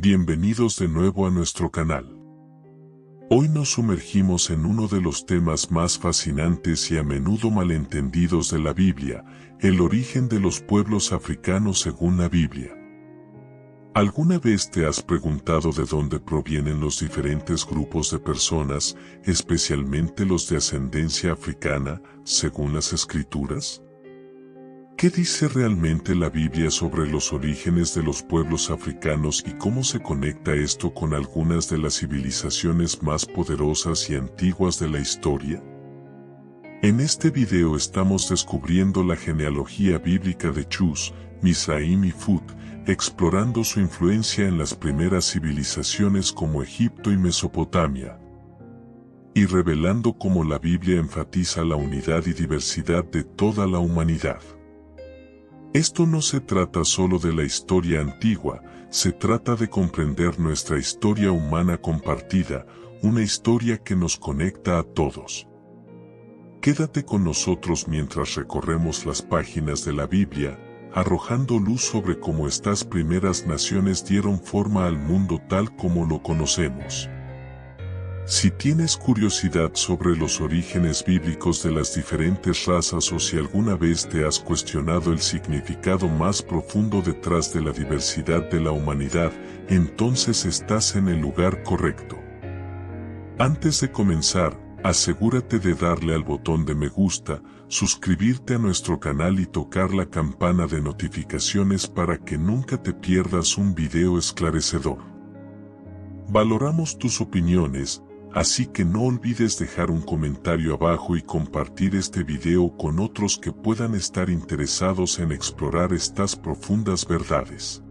Bienvenidos de nuevo a nuestro canal. Hoy nos sumergimos en uno de los temas más fascinantes y a menudo malentendidos de la Biblia, el origen de los pueblos africanos según la Biblia. ¿Alguna vez te has preguntado de dónde provienen los diferentes grupos de personas, especialmente los de ascendencia africana, según las Escrituras? ¿Qué dice realmente la Biblia sobre los orígenes de los pueblos africanos y cómo se conecta esto con algunas de las civilizaciones más poderosas y antiguas de la historia? En este video estamos descubriendo la genealogía bíblica de Chus, Misraim y Fut, explorando su influencia en las primeras civilizaciones como Egipto y Mesopotamia, y revelando cómo la Biblia enfatiza la unidad y diversidad de toda la humanidad. Esto no se trata solo de la historia antigua, se trata de comprender nuestra historia humana compartida, una historia que nos conecta a todos. Quédate con nosotros mientras recorremos las páginas de la Biblia, arrojando luz sobre cómo estas primeras naciones dieron forma al mundo tal como lo conocemos. Si tienes curiosidad sobre los orígenes bíblicos de las diferentes razas o si alguna vez te has cuestionado el significado más profundo detrás de la diversidad de la humanidad, entonces estás en el lugar correcto. Antes de comenzar, asegúrate de darle al botón de me gusta, suscribirte a nuestro canal y tocar la campana de notificaciones para que nunca te pierdas un video esclarecedor. Valoramos tus opiniones, así que no olvides dejar un comentario abajo y compartir este video con otros que puedan estar interesados en explorar estas profundas verdades.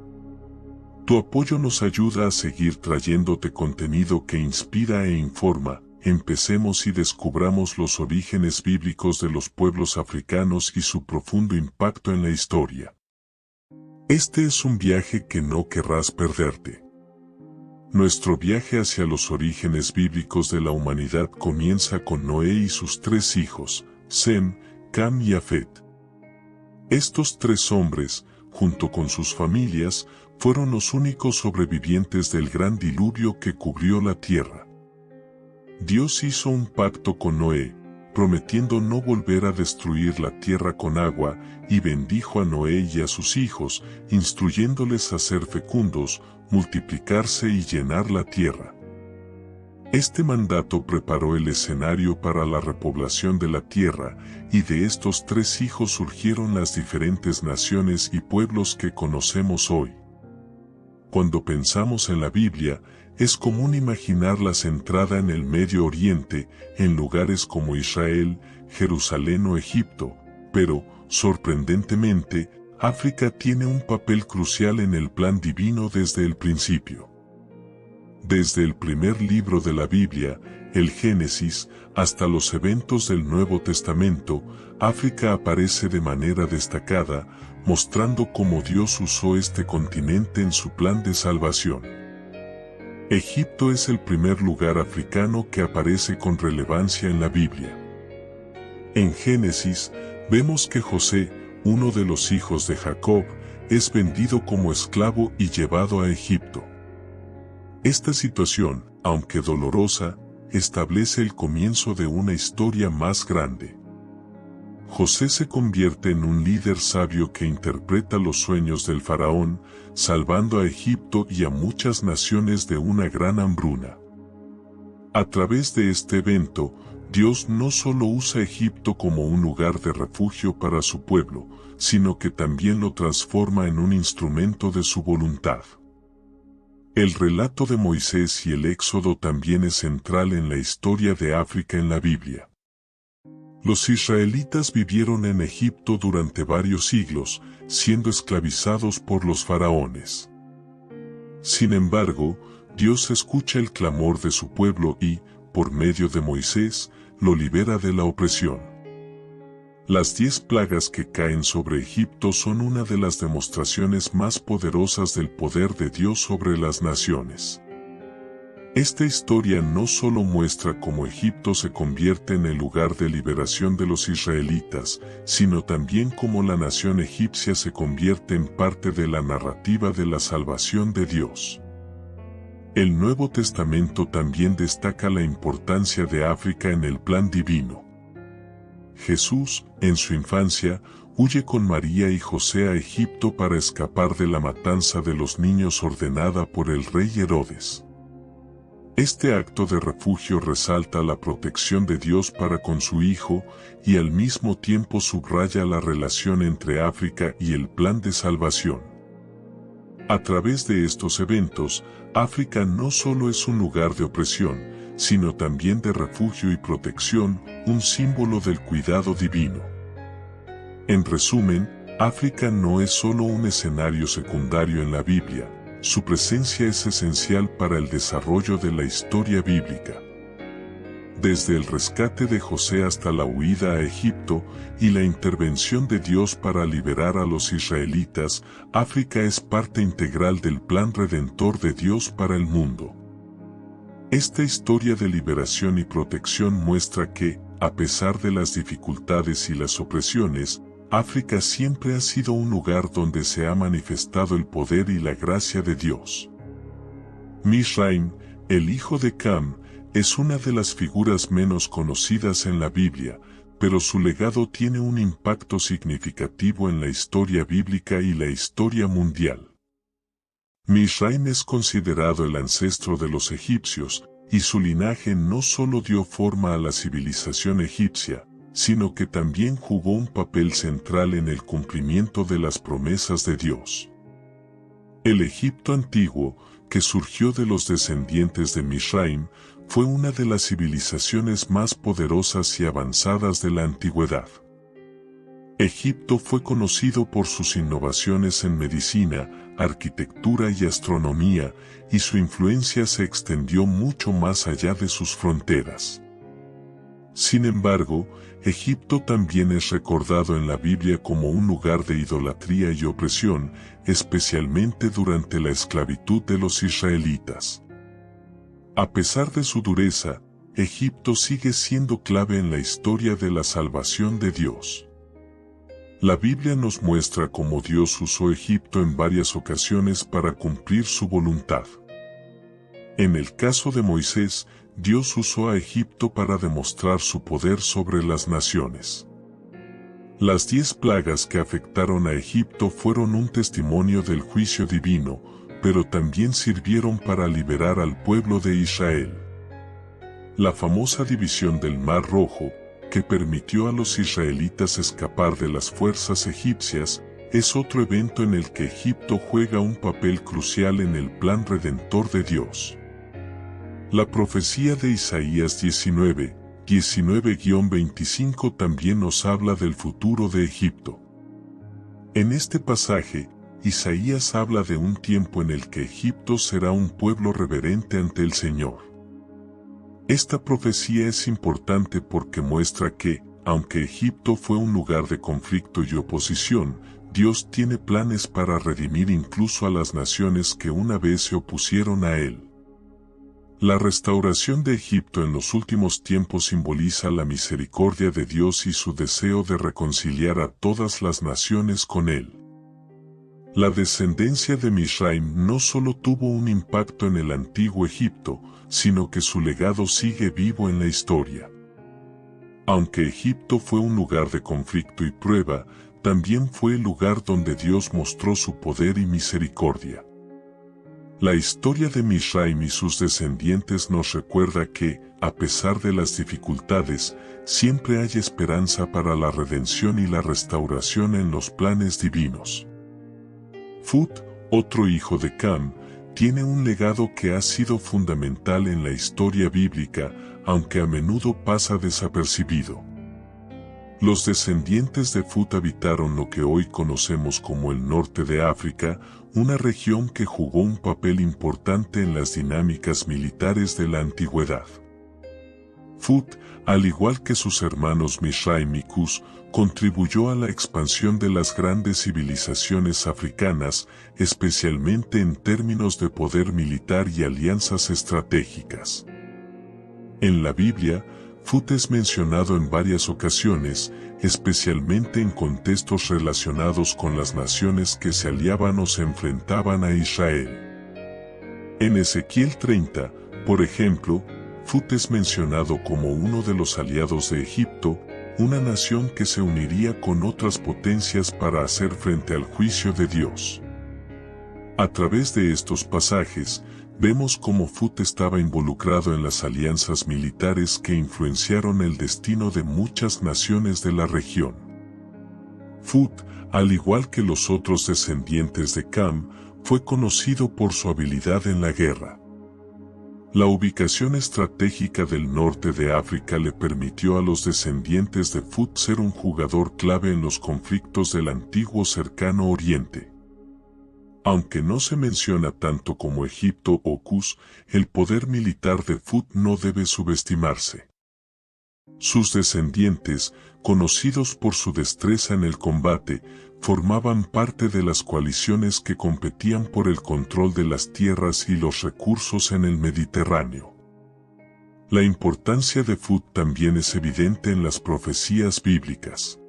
Tu apoyo nos ayuda a seguir trayéndote contenido que inspira e informa. Empecemos y descubramos los orígenes bíblicos de los pueblos africanos y su profundo impacto en la historia. Este es un viaje que no querrás perderte. Nuestro viaje hacia los orígenes bíblicos de la humanidad comienza con Noé y sus 3 hijos, Sem, Cam y Jafet. Estos 3 hombres, junto con sus familias, fueron los únicos sobrevivientes del gran diluvio que cubrió la tierra. Dios hizo un pacto con Noé, prometiendo no volver a destruir la tierra con agua, y bendijo a Noé y a sus hijos, instruyéndoles a ser fecundos, multiplicarse y llenar la tierra. Este mandato preparó el escenario para la repoblación de la tierra, y de estos 3 hijos surgieron las diferentes naciones y pueblos que conocemos hoy. Cuando pensamos en la Biblia, es común imaginarla centrada en el Medio Oriente, en lugares como Israel, Jerusalén o Egipto, pero, sorprendentemente, África tiene un papel crucial en el plan divino desde el principio. Desde el primer libro de la Biblia, el Génesis, hasta los eventos del Nuevo Testamento, África aparece de manera destacada, mostrando cómo Dios usó este continente en su plan de salvación. Egipto es el primer lugar africano que aparece con relevancia en la Biblia. En Génesis, vemos que José, uno de los hijos de Jacob, es vendido como esclavo y llevado a Egipto. Esta situación, aunque dolorosa, establece el comienzo de una historia más grande. José se convierte en un líder sabio que interpreta los sueños del faraón, salvando a Egipto y a muchas naciones de una gran hambruna. A través de este evento, Dios no solo usa Egipto como un lugar de refugio para su pueblo, sino que también lo transforma en un instrumento de su voluntad. El relato de Moisés y el Éxodo también es central en la historia de África en la Biblia. Los israelitas vivieron en Egipto durante varios siglos, siendo esclavizados por los faraones. Sin embargo, Dios escucha el clamor de su pueblo y, por medio de Moisés, lo libera de la opresión. Las 10 plagas que caen sobre Egipto son una de las demostraciones más poderosas del poder de Dios sobre las naciones. Esta historia no solo muestra cómo Egipto se convierte en el lugar de liberación de los israelitas, sino también cómo la nación egipcia se convierte en parte de la narrativa de la salvación de Dios. El Nuevo Testamento también destaca la importancia de África en el plan divino. Jesús, en su infancia, huye con María y José a Egipto para escapar de la matanza de los niños ordenada por el rey Herodes. Este acto de refugio resalta la protección de Dios para con su Hijo y al mismo tiempo subraya la relación entre África y el plan de salvación. A través de estos eventos, África no solo es un lugar de opresión, sino también de refugio y protección, un símbolo del cuidado divino. En resumen, África no es solo un escenario secundario en la Biblia, su presencia es esencial para el desarrollo de la historia bíblica. Desde el rescate de José hasta la huida a Egipto y la intervención de Dios para liberar a los israelitas, África es parte integral del plan redentor de Dios para el mundo. Esta historia de liberación y protección muestra que, a pesar de las dificultades y las opresiones, África siempre ha sido un lugar donde se ha manifestado el poder y la gracia de Dios. Mizraim, el hijo de Cam, es una de las figuras menos conocidas en la Biblia, pero su legado tiene un impacto significativo en la historia bíblica y la historia mundial. Mizraim es considerado el ancestro de los egipcios, y su linaje no solo dio forma a la civilización egipcia, sino que también jugó un papel central en el cumplimiento de las promesas de Dios. El Egipto antiguo, que surgió de los descendientes de Mizraim, fue una de las civilizaciones más poderosas y avanzadas de la antigüedad. Egipto fue conocido por sus innovaciones en medicina, arquitectura y astronomía, y su influencia se extendió mucho más allá de sus fronteras. Sin embargo, Egipto también es recordado en la Biblia como un lugar de idolatría y opresión, especialmente durante la esclavitud de los israelitas. A pesar de su dureza, Egipto sigue siendo clave en la historia de la salvación de Dios. La Biblia nos muestra cómo Dios usó Egipto en varias ocasiones para cumplir su voluntad. En el caso de Moisés, Dios usó a Egipto para demostrar su poder sobre las naciones. Las 10 plagas que afectaron a Egipto fueron un testimonio del juicio divino, pero también sirvieron para liberar al pueblo de Israel. La famosa división del Mar Rojo, que permitió a los israelitas escapar de las fuerzas egipcias, es otro evento en el que Egipto juega un papel crucial en el plan redentor de Dios. La profecía de Isaías 19:25 también nos habla del futuro de Egipto. En este pasaje, Isaías habla de un tiempo en el que Egipto será un pueblo reverente ante el Señor. Esta profecía es importante porque muestra que, aunque Egipto fue un lugar de conflicto y oposición, Dios tiene planes para redimir incluso a las naciones que una vez se opusieron a Él. La restauración de Egipto en los últimos tiempos simboliza la misericordia de Dios y su deseo de reconciliar a todas las naciones con Él. La descendencia de Mizraim no solo tuvo un impacto en el antiguo Egipto, sino que su legado sigue vivo en la historia. Aunque Egipto fue un lugar de conflicto y prueba, también fue el lugar donde Dios mostró su poder y misericordia. La historia de Mizraim y sus descendientes nos recuerda que, a pesar de las dificultades, siempre hay esperanza para la redención y la restauración en los planes divinos. Phut, otro hijo de Cam, tiene un legado que ha sido fundamental en la historia bíblica, aunque a menudo pasa desapercibido. Los descendientes de Phut habitaron lo que hoy conocemos como el norte de África, una región que jugó un papel importante en las dinámicas militares de la antigüedad. Phut, al igual que sus hermanos Mizraim y Cus, contribuyó a la expansión de las grandes civilizaciones africanas, especialmente en términos de poder militar y alianzas estratégicas. En la Biblia, Phut es mencionado en varias ocasiones, especialmente en contextos relacionados con las naciones que se aliaban o se enfrentaban a Israel. En Ezequiel 30, por ejemplo, Fut es mencionado como uno de los aliados de Egipto, una nación que se uniría con otras potencias para hacer frente al juicio de Dios. A través de estos pasajes, vemos cómo Fut estaba involucrado en las alianzas militares que influenciaron el destino de muchas naciones de la región. Fut, al igual que los otros descendientes de Cam, fue conocido por su habilidad en la guerra. La ubicación estratégica del norte de África le permitió a los descendientes de Fut ser un jugador clave en los conflictos del antiguo Cercano Oriente. Aunque no se menciona tanto como Egipto o Cus, el poder militar de Fut no debe subestimarse. Sus descendientes, conocidos por su destreza en el combate, formaban parte de las coaliciones que competían por el control de las tierras y los recursos en el Mediterráneo. La importancia de Fut también es evidente en las profecías bíblicas.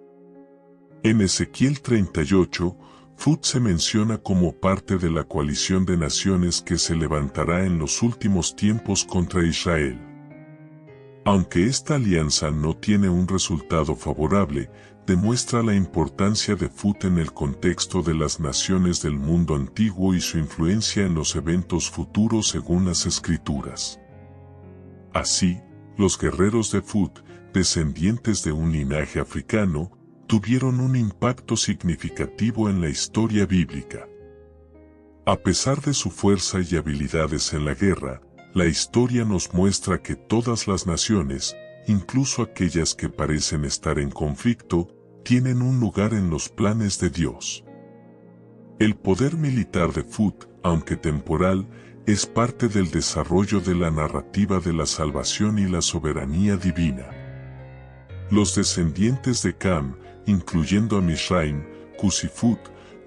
En Ezequiel 38, Fut se menciona como parte de la coalición de naciones que se levantará en los últimos tiempos contra Israel. Aunque esta alianza no tiene un resultado favorable, demuestra la importancia de Fut en el contexto de las naciones del mundo antiguo y su influencia en los eventos futuros según las Escrituras. Así, los guerreros de Fut, descendientes de un linaje africano, tuvieron un impacto significativo en la historia bíblica. A pesar de su fuerza y habilidades en la guerra, la historia nos muestra que todas las naciones, incluso aquellas que parecen estar en conflicto, tienen un lugar en los planes de Dios. El poder militar de Fut, aunque temporal, es parte del desarrollo de la narrativa de la salvación y la soberanía divina. Los descendientes de Cam, incluyendo a Mizraim, Cus y Fut,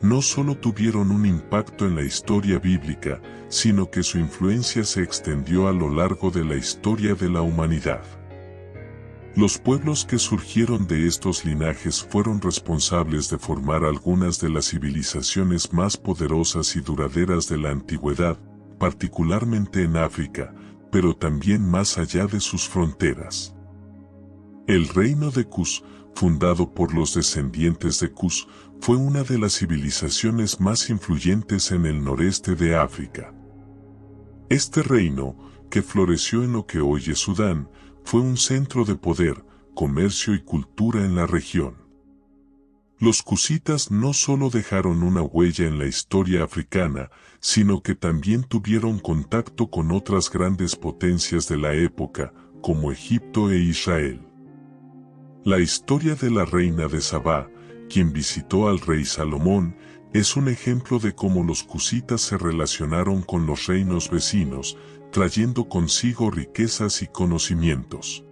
no solo tuvieron un impacto en la historia bíblica, sino que su influencia se extendió a lo largo de la historia de la humanidad. Los pueblos que surgieron de estos linajes fueron responsables de formar algunas de las civilizaciones más poderosas y duraderas de la antigüedad, particularmente en África, pero también más allá de sus fronteras. El reino de Cus, fundado por los descendientes de Cus, fue una de las civilizaciones más influyentes en el noreste de África. Este reino, que floreció en lo que hoy es Sudán, fue un centro de poder, comercio y cultura en la región. Los cusitas no solo dejaron una huella en la historia africana, sino que también tuvieron contacto con otras grandes potencias de la época, como Egipto e Israel. La historia de la reina de Sabá, quien visitó al rey Salomón, es un ejemplo de cómo los cusitas se relacionaron con los reinos vecinos, trayendo consigo riquezas y conocimientos.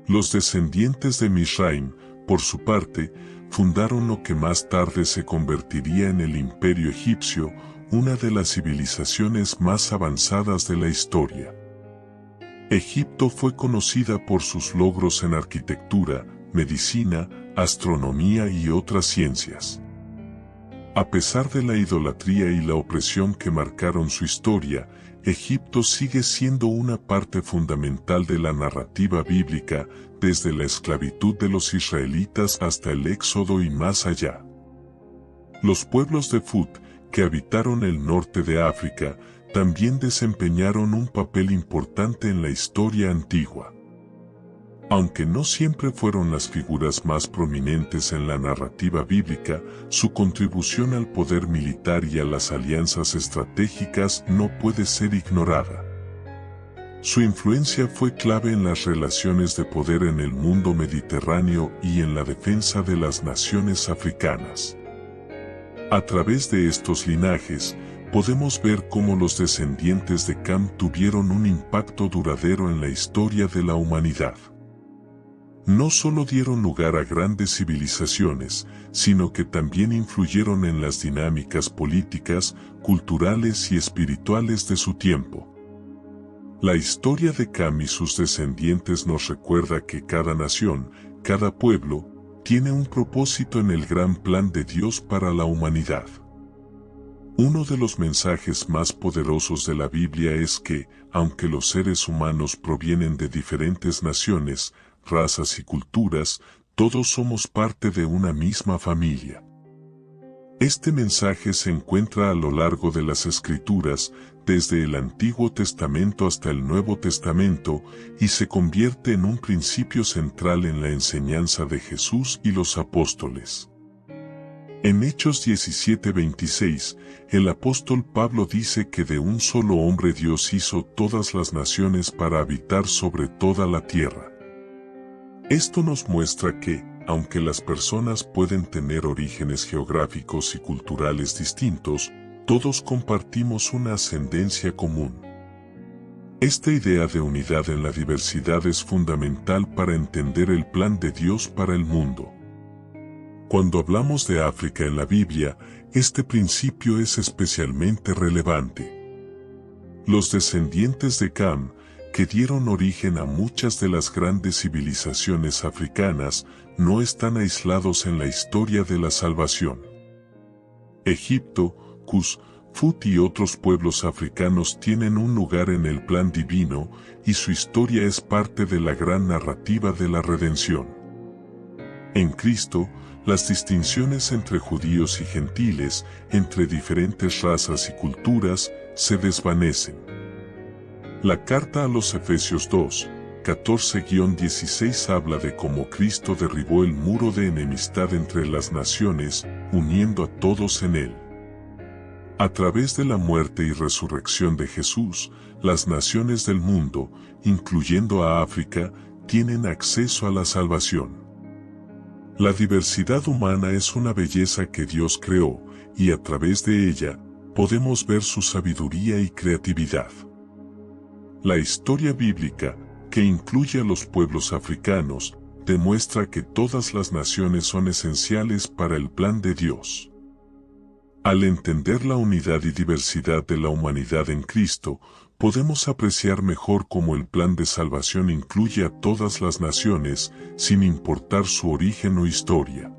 Los descendientes de Mizraim, por su parte, fundaron lo que más tarde se convertiría en el Imperio Egipcio, una de las civilizaciones más avanzadas de la historia. Egipto fue conocida por sus logros en arquitectura, medicina, astronomía y otras ciencias. A pesar de la idolatría y la opresión que marcaron su historia, Egipto sigue siendo una parte fundamental de la narrativa bíblica, desde la esclavitud de los israelitas hasta el Éxodo y más allá. Los pueblos de Fut, que habitaron el norte de África, también desempeñaron un papel importante en la historia antigua. Aunque no siempre fueron las figuras más prominentes en la narrativa bíblica, su contribución al poder militar y a las alianzas estratégicas no puede ser ignorada. Su influencia fue clave en las relaciones de poder en el mundo mediterráneo y en la defensa de las naciones africanas. A través de estos linajes, podemos ver cómo los descendientes de Cam tuvieron un impacto duradero en la historia de la humanidad. No solo dieron lugar a grandes civilizaciones, sino que también influyeron en las dinámicas políticas, culturales y espirituales de su tiempo. La historia de Cam y sus descendientes nos recuerda que cada nación, cada pueblo, tiene un propósito en el gran plan de Dios para la humanidad. Uno de los mensajes más poderosos de la Biblia es que, aunque los seres humanos provienen de diferentes naciones, razas y culturas, todos somos parte de una misma familia. Este mensaje se encuentra a lo largo de las Escrituras, desde el Antiguo Testamento hasta el Nuevo Testamento, y se convierte en un principio central en la enseñanza de Jesús y los apóstoles. En Hechos 17:26, el apóstol Pablo dice que de un solo hombre Dios hizo todas las naciones para habitar sobre toda la tierra. Esto nos muestra que, aunque las personas pueden tener orígenes geográficos y culturales distintos, todos compartimos una ascendencia común. Esta idea de unidad en la diversidad es fundamental para entender el plan de Dios para el mundo. Cuando hablamos de África en la Biblia, este principio es especialmente relevante. Los descendientes de Cam, que dieron origen a muchas de las grandes civilizaciones africanas, no están aislados en la historia de la salvación. Egipto, Cus, Fut y otros pueblos africanos tienen un lugar en el plan divino, y su historia es parte de la gran narrativa de la redención. En Cristo, las distinciones entre judíos y gentiles, entre diferentes razas y culturas, se desvanecen. La carta a los Efesios 2, 14-16 habla de cómo Cristo derribó el muro de enemistad entre las naciones, uniendo a todos en él. A través de la muerte y resurrección de Jesús, las naciones del mundo, incluyendo a África, tienen acceso a la salvación. La diversidad humana es una belleza que Dios creó, y a través de ella, podemos ver su sabiduría y creatividad. La historia bíblica, que incluye a los pueblos africanos, demuestra que todas las naciones son esenciales para el plan de Dios. Al entender la unidad y diversidad de la humanidad en Cristo, podemos apreciar mejor cómo el plan de salvación incluye a todas las naciones, sin importar su origen o historia.